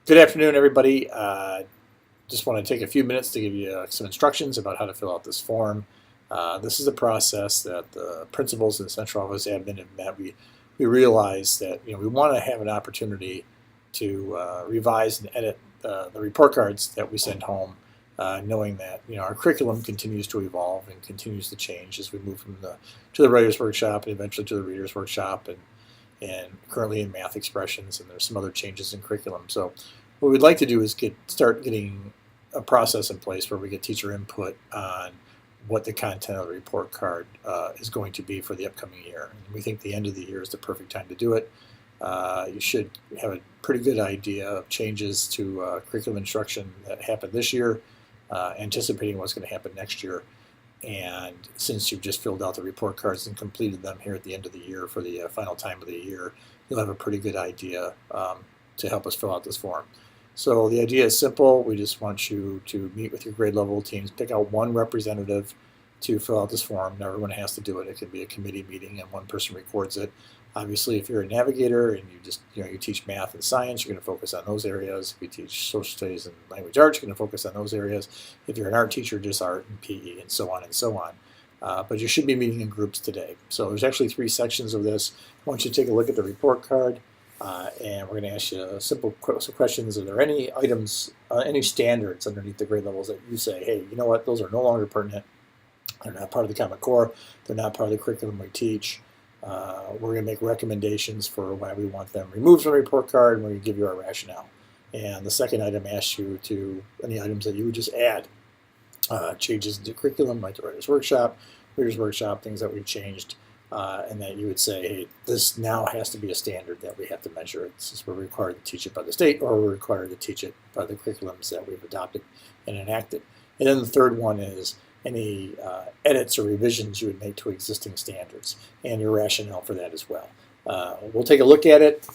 Good afternoon, everybody. Just want to take a few minutes to give you some instructions about how to fill out this form. This is a process that the principals and central office admin have met. We realize that we want to have an opportunity to revise and edit the report cards that we send home, knowing that our curriculum continues to evolve and continues to change as we move from the to the writers workshop and eventually to the readers workshop and currently in math expressions, and there's some other changes in curriculum. So what we'd like to do is start getting a process in place where we get teacher input on what the content of the report card is going to be for the upcoming year. And we think the end of the year is the perfect time to do it. You should have a pretty good idea of changes to curriculum instruction that happened this year, anticipating what's going to happen next year. And since you've just filled out the report cards and completed them here at the end of the year for the final time of the year, you'll have a pretty good idea to help us fill out this form. So the idea is simple. We just want you to meet with your grade level teams, pick out one representative to fill out this form. Not everyone has to do it. It can be a committee meeting and one person records it. Obviously, if you're a navigator and you teach math and science, you're going to focus on those areas. If you teach social studies and language arts, you're going to focus on those areas. If you're an art teacher, just art and PE and so on and so on. But you should be meeting in groups today. So there's actually 3 sections of this. I want you to take a look at the report card, and we're going to ask you simple questions. Are there any items, any standards underneath the grade levels that you say, hey, you know what, those are no longer pertinent. They're not part of the Common Core. They're not part of the curriculum we teach. We're going to make recommendations for why we want them removed from the report card, and we're going to give you our rationale. And the second item asks you to any items that you would just add. Changes to curriculum, like the Writers Workshop, Readers Workshop, things that we've changed, and that you would say, hey, this now has to be a standard that we have to measure it, since we're required to teach it by the state, or we're required to teach it by the curriculums that we've adopted and enacted. And then the third one is any edits or revisions you would make to existing standards, and your rationale for that as well. We'll take a look at it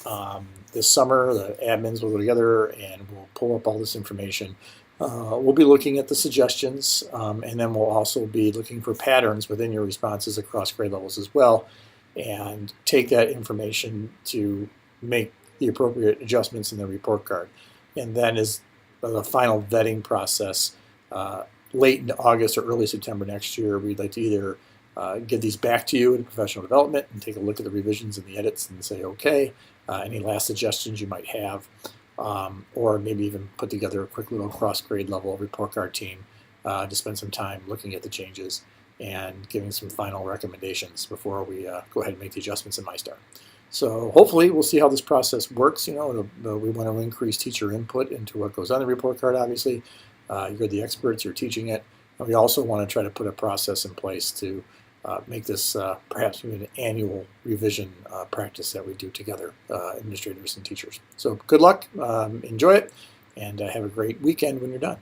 this summer. The admins will go together and we'll pull up all this information. We'll be looking at the suggestions, and then we'll also be looking for patterns within your responses across grade levels as well, and take that information to make the appropriate adjustments in the report card. And then as the final vetting process, late in August or early September next year, we'd like to either give these back to you in professional development and take a look at the revisions and the edits and say, okay, any last suggestions you might have, or maybe even put together a quick little cross-grade level report card team to spend some time looking at the changes and giving some final recommendations before we go ahead and make the adjustments in MyStar. So hopefully we'll see how this process works. We want to increase teacher input into what goes on the report card, obviously. You're the experts, you're teaching it. And we also want to try to put a process in place to make this perhaps an annual revision practice that we do together, administrators and teachers. So good luck, enjoy it, and have a great weekend when you're done.